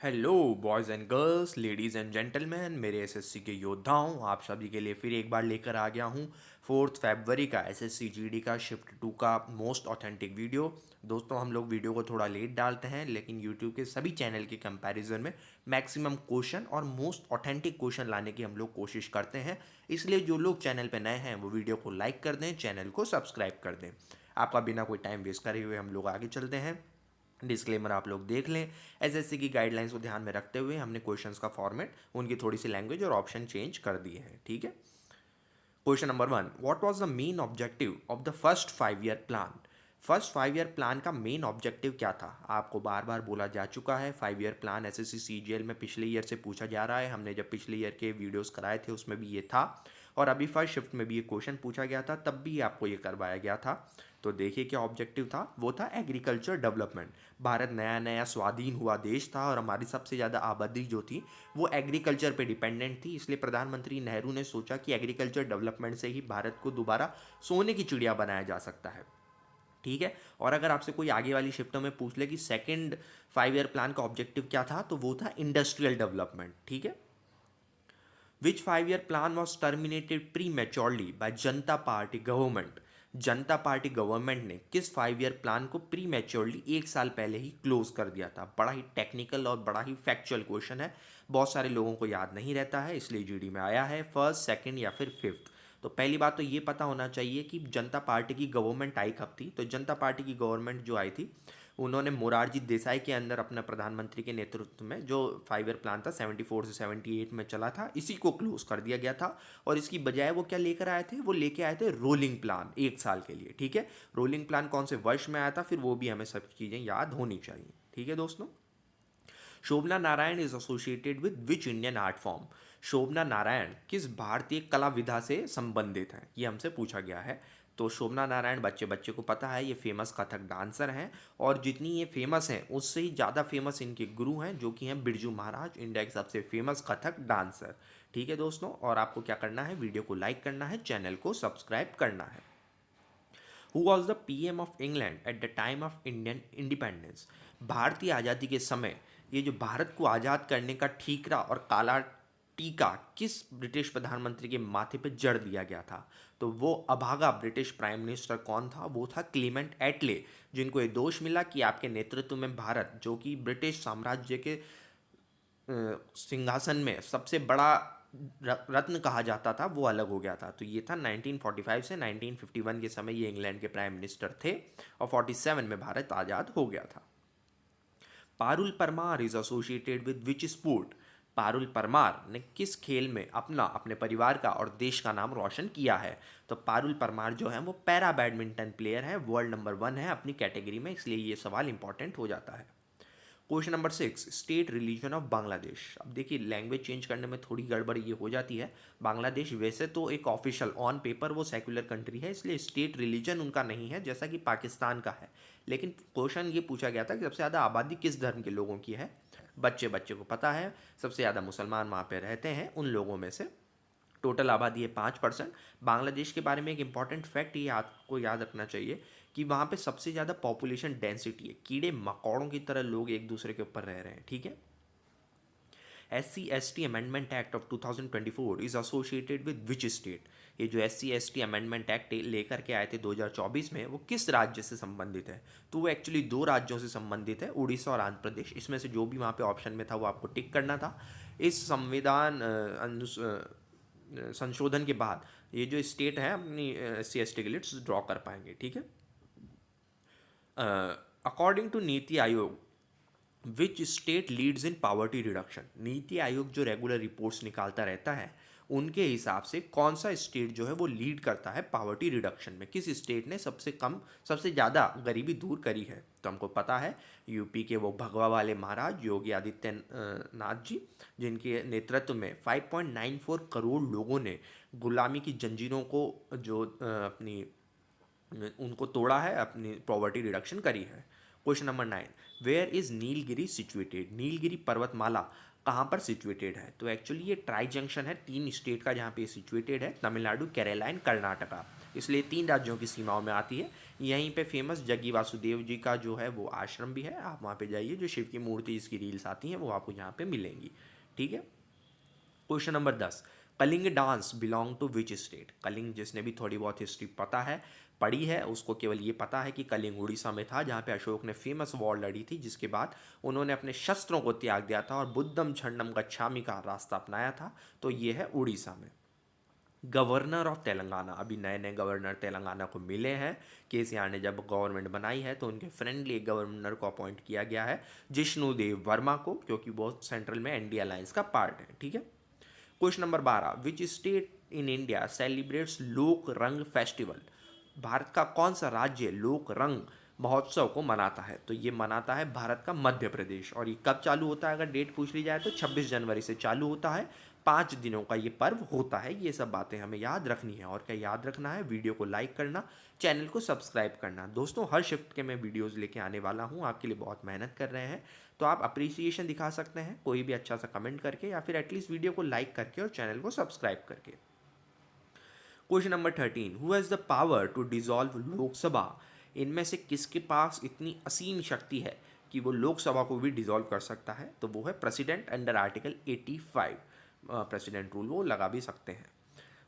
Hello boys and girls, ladies and gentleman, मेरे SSC के योद्धाओं, आप सभी के लिए फिर एक बार लेकर आ गया हूँ 4 फरवरी का एसएससी जीडी का शिफ्ट 2 का मोस्ट ऑथेंटिक वीडियो। दोस्तों, हम लोग वीडियो को थोड़ा लेट डालते हैं, लेकिन यूट्यूब के सभी चैनल के कंपैरिजन में मैक्सिमम क्वेश्चन और मोस्ट ऑथेंटिक क्वेश्चन लाने की हम लोग कोशिश करते हैं। इसलिए जो लोग चैनल पर नए हैं वो वीडियो को लाइक कर दें, चैनल को सब्सक्राइब कर दें। आपका बिना कोई टाइम वेस्ट करे हुए हम लोग आगे चलते हैं। डिस्क्लेमर आप लोग देख लें। एसएससी की गाइडलाइंस को ध्यान में रखते हुए हमने क्वेश्चंस का फॉर्मेट, उनकी थोड़ी सी लैंग्वेज और ऑप्शन चेंज कर दिए हैं। ठीक है। Question number 1, what was the main objective of the first 5 year plan. First 5 year plan का मेन ऑब्जेक्टिव क्या था? आपको बार बार बोला जा चुका है, 5 ईयर प्लान एसएससी सीजीएल में पिछले ईयर से पूछा जा रहा है। हमने जब पिछले ईयर के वीडियोस कराए थे उसमें भी ये था, और अभी फर्स्ट शिफ्ट में भी ये क्वेश्चन पूछा गया था, तब भी आपको ये करवाया गया था। तो देखिए क्या ऑब्जेक्टिव था, वो था एग्रीकल्चर डेवलपमेंट। भारत नया नया स्वाधीन हुआ देश था और हमारी सबसे ज़्यादा आबादी जो थी वो एग्रीकल्चर पे डिपेंडेंट थी। इसलिए प्रधानमंत्री नेहरू ने सोचा कि एग्रीकल्चर डेवलपमेंट से ही भारत को दोबारा सोने की चिड़िया बनाया जा सकता है। ठीक है। और अगर आपसे कोई आगे वाली शिफ्टों में पूछ ले कि सेकंड 5 ईयर प्लान का ऑब्जेक्टिव क्या था, तो वो था इंडस्ट्रियल डेवलपमेंट। ठीक है। Which 5 year plan was terminated prematurely by Janata Party government. Janata Party government ने किस 5 ईयर प्लान को प्री मेच्योरली 1 साल पहले ही क्लोज कर दिया था? बड़ा ही टेक्निकल और बड़ा ही फैक्चुअल क्वेश्चन है, बहुत सारे लोगों को याद नहीं रहता है, इसलिए जीडी में आया है। फर्स्ट, सेकंड या फिर फिफ्थ? तो पहली बात तो ये पता होना चाहिए कि जनता पार्टी की गवर्नमेंट आई कब थी। तो जनता पार्टी की गवर्नमेंट जो आई थी, उन्होंने मोरारजी देसाई के अंदर अपने प्रधानमंत्री के नेतृत्व में जो 5 ईयर प्लान था 74 से 78 में चला था, इसी को क्लोज कर दिया गया था। और इसकी बजाय वो क्या लेकर आए थे? वो लेके आए थे रोलिंग प्लान 1 साल के लिए। ठीक है। रोलिंग प्लान कौन से वर्ष में आया था, फिर वो भी हमें सब चीज़ें याद होनी चाहिए। ठीक है दोस्तों। Shobhana Narayan is associated with which Indian art form. Shobhana Narayan किस भारतीय कला विधा से संबंधित हैं, ये हमसे पूछा गया है। तो शोभना नारायण, बच्चे बच्चे को पता है, ये फेमस कथक डांसर हैं, और जितनी ये फेमस हैं उससे ही ज़्यादा फेमस इनके गुरु हैं, जो कि हैं बिरजू महाराज, इंडिया के सबसे फेमस कथक डांसर। ठीक है दोस्तों, और आपको क्या करना है, वीडियो को लाइक करना है, चैनल को सब्सक्राइब करना है। Who was the PM of England at the time of Indian independence. भारतीय आज़ादी के समय ये जो भारत को आज़ाद करने का ठीकरा और काला टीका किस ब्रिटिश प्रधानमंत्री के माथे पे जड़ दिया गया था? तो वो अभागा ब्रिटिश प्राइम मिनिस्टर कौन था? वो था क्लीमेंट एटले, जिनको ये दोष मिला कि आपके नेतृत्व में भारत, जो कि ब्रिटिश साम्राज्य के सिंहासन में सबसे बड़ा रत्न कहा जाता था, वो अलग हो गया था। तो ये था 1945 से 1951 के समय ये इंग्लैंड के प्राइम मिनिस्टर थे, और 47 में भारत आज़ाद हो गया था। Parul Parmar is associated with which sport. Parul Parmar ने किस खेल में अपना, अपने परिवार का और देश का नाम रोशन किया है? तो पारुल परमार जो है वो पैरा बैडमिंटन प्लेयर है, वर्ल्ड नंबर 1 है अपनी कैटेगरी में, इसलिए ये सवाल इंपॉर्टेंट हो जाता है। Question number 6, state religion of Bangladesh. अब देखिए, लैंग्वेज चेंज करने में थोड़ी गड़बड़ ये हो जाती है। बांग्लादेश वैसे तो एक ऑफिशियल, ऑन पेपर वो सेक्युलर कंट्री है, इसलिए स्टेट रिलीजन उनका नहीं है जैसा कि पाकिस्तान का है। लेकिन क्वेश्चन ये पूछा गया था कि सबसे ज़्यादा आबादी किस धर्म के लोगों की है। बच्चे बच्चे को पता है, सबसे ज़्यादा मुसलमान वहाँ पे रहते हैं उन लोगों में से। टोटल आबादी है 5%। बांग्लादेश के बारे में एक इंपॉर्टेंट फैक्ट ये आपको याद रखना चाहिए कि वहाँ पे सबसे ज़्यादा पॉपुलेशन डेंसिटी है, कीड़े मकोड़ों की तरह लोग एक दूसरे के ऊपर रह रहे हैं। ठीक है। SC/ST amendment act of 2024 is associated with which state. ये जो SC/ST अमेंडमेंट एक्ट लेकर के आए थे 2024 में, वो किस राज्य से संबंधित है? तो वो एक्चुअली 2 राज्यों से संबंधित है, उड़ीसा और आंध्र प्रदेश। इसमें से जो भी वहाँ पे ऑप्शन में था वो आपको टिक करना था। इस संविधान संशोधन के बाद ये जो स्टेट है अपनी SC/ST के लिए ड्रॉ कर पाएंगे। ठीक है। According to NITI Aayog, which state leads in poverty reduction. NITI Aayog जो रेगुलर रिपोर्ट्स निकालता रहता है, उनके हिसाब से कौन सा स्टेट जो है वो लीड करता है पावर्टी रिडक्शन में? किस स्टेट ने सबसे कम, सबसे ज़्यादा गरीबी दूर करी है? तो हमको पता है, यूपी के वो भगवा वाले महाराज योगी आदित्यनाथ जी, जिनके नेतृत्व में 5.94 करोड़ लोगों ने गुलामी की जंजीरों को जो अपनी उनको तोड़ा है, अपनी पॉवर्टी रिडक्शन करी है। Question number 9, where is Nilgiri situated. Nilgiri पर्वतमाला कहाँ पर सिचुएटेड है? तो एक्चुअली ये ट्राई जंक्शन है 3 स्टेट का जहाँ पे सिचुएटेड है, तमिलनाडु, केरला एंड कर्नाटका। इसलिए 3 राज्यों की सीमाओं में आती है। यहीं पे फेमस जग्गी वासुदेव जी का जो है वो आश्रम भी है, आप वहाँ पे जाइए, जो शिव की मूर्ति इसकी रील्स आती हैं वो आपको यहाँ पे मिलेंगी। ठीक है। Question number 10, Kalinga dance belong to which state? Kalinga, जिसने भी थोड़ी बहुत हिस्ट्री पता है, पढ़ी है, उसको केवल ये पता है कि कलिंग उड़ीसा में था, जहाँ पे अशोक ने फेमस वॉर लड़ी थी, जिसके बाद उन्होंने अपने शस्त्रों को त्याग दिया था और बुद्धम छन्नम गच्छामि का रास्ता अपनाया था। तो ये है उड़ीसा में। गवर्नर ऑफ तेलंगाना, अभी नए नए गवर्नर तेलंगाना को मिले हैं। केसीआर ने जब गवर्नमेंट बनाई है तो उनके फ्रेंडली एक गवर्नर को अपॉइंट किया गया है, जिष्णु देव वर्मा को, क्योंकि वो सेंट्रल में एनडीए अलायंस का पार्ट है। ठीक है। Question number 12, which state in India celebrates लोक रंग फेस्टिवल? भारत का कौन सा राज्य लोक रंग महोत्सव को मनाता है? तो ये मनाता है भारत का मध्य प्रदेश। और ये कब चालू होता है? अगर डेट पूछ ली जाए तो 26 जनवरी से चालू होता है। 5 दिनों का ये पर्व होता है। ये सब बातें हमें याद रखनी है। और क्या याद रखना है? वीडियो को लाइक करना, चैनल को सब्सक्राइब करना। दोस्तों, हर शिफ्ट के मैं वीडियोस लेके आने वाला हूँ, आपके लिए बहुत मेहनत कर रहे हैं। तो आप अप्रिसिएशन दिखा सकते हैं कोई भी अच्छा सा कमेंट करके, या फिर एटलीस्ट वीडियो को लाइक करके और चैनल को सब्सक्राइब करके। Question number 13, who has the power to dissolve Lok Sabha? इनमें से किसके पास इतनी असीम शक्ति है कि वो लोकसभा को भी डिसॉल्व कर सकता है? तो वो है president, under article 85। President rule वो लगा भी सकते हैं।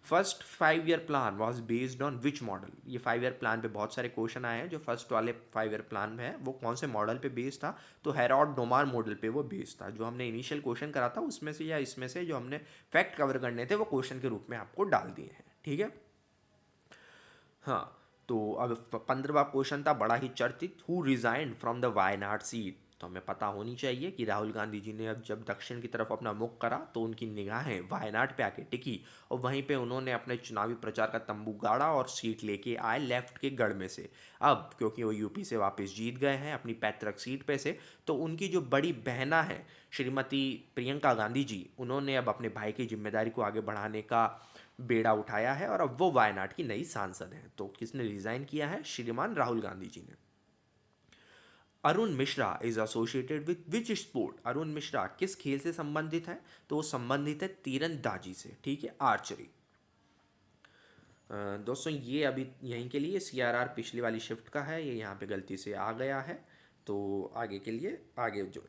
First 5 year plan was based on which model? ये 5 ईयर प्लान पे बहुत सारे क्वेश्चन आए हैं। जो फर्स्ट वाले 5 ईयर प्लान में है वो कौन से मॉडल पे बेस्ड था? तो हेरोड डोमार मॉडल पे वो बेस्ड था। जो हमने इनिशियल क्वेश्चन करा था उसमें से या इसमें से जो हमने फैक्ट कवर करने थे वो क्वेश्चन के रूप में आपको डाल दिए हैं। ठीक है। हाँ, तो अब 15वां क्वेश्चन था बड़ा ही चर्चित, who resigned from the Wayanad seat? तो हमें पता होनी चाहिए कि राहुल गांधी जी ने अब जब दक्षिण की तरफ अपना मुख करा तो उनकी निगाहें वायनाड पे आके टिकी, और वहीं पे उन्होंने अपने चुनावी प्रचार का तंबू गाड़ा और सीट लेके आए लेफ्ट के गढ़ में से। अब क्योंकि वो यूपी से वापस जीत गए हैं अपनी पैतृक सीट पे से, तो उनकी जो बड़ी बहना है श्रीमती प्रियंका गांधी जी, उन्होंने अब अपने भाई की जिम्मेदारी को आगे बढ़ाने का बेड़ा उठाया है और अब वो वायनाड की नई सांसद हैं। तो किसने रिजाइन किया है? श्रीमान राहुल गांधी जी ने। Arun Mishra is associated with which sport? Arun Mishra किस खेल से संबंधित है? तो वो संबंधित है तीरंदाजी से। ठीक है, आर्चरी। दोस्तों, ये अभी यहीं के लिए CRR पिछली वाली शिफ्ट का है, ये यहाँ पे गलती से आ गया है। तो आगे के लिए आगे जो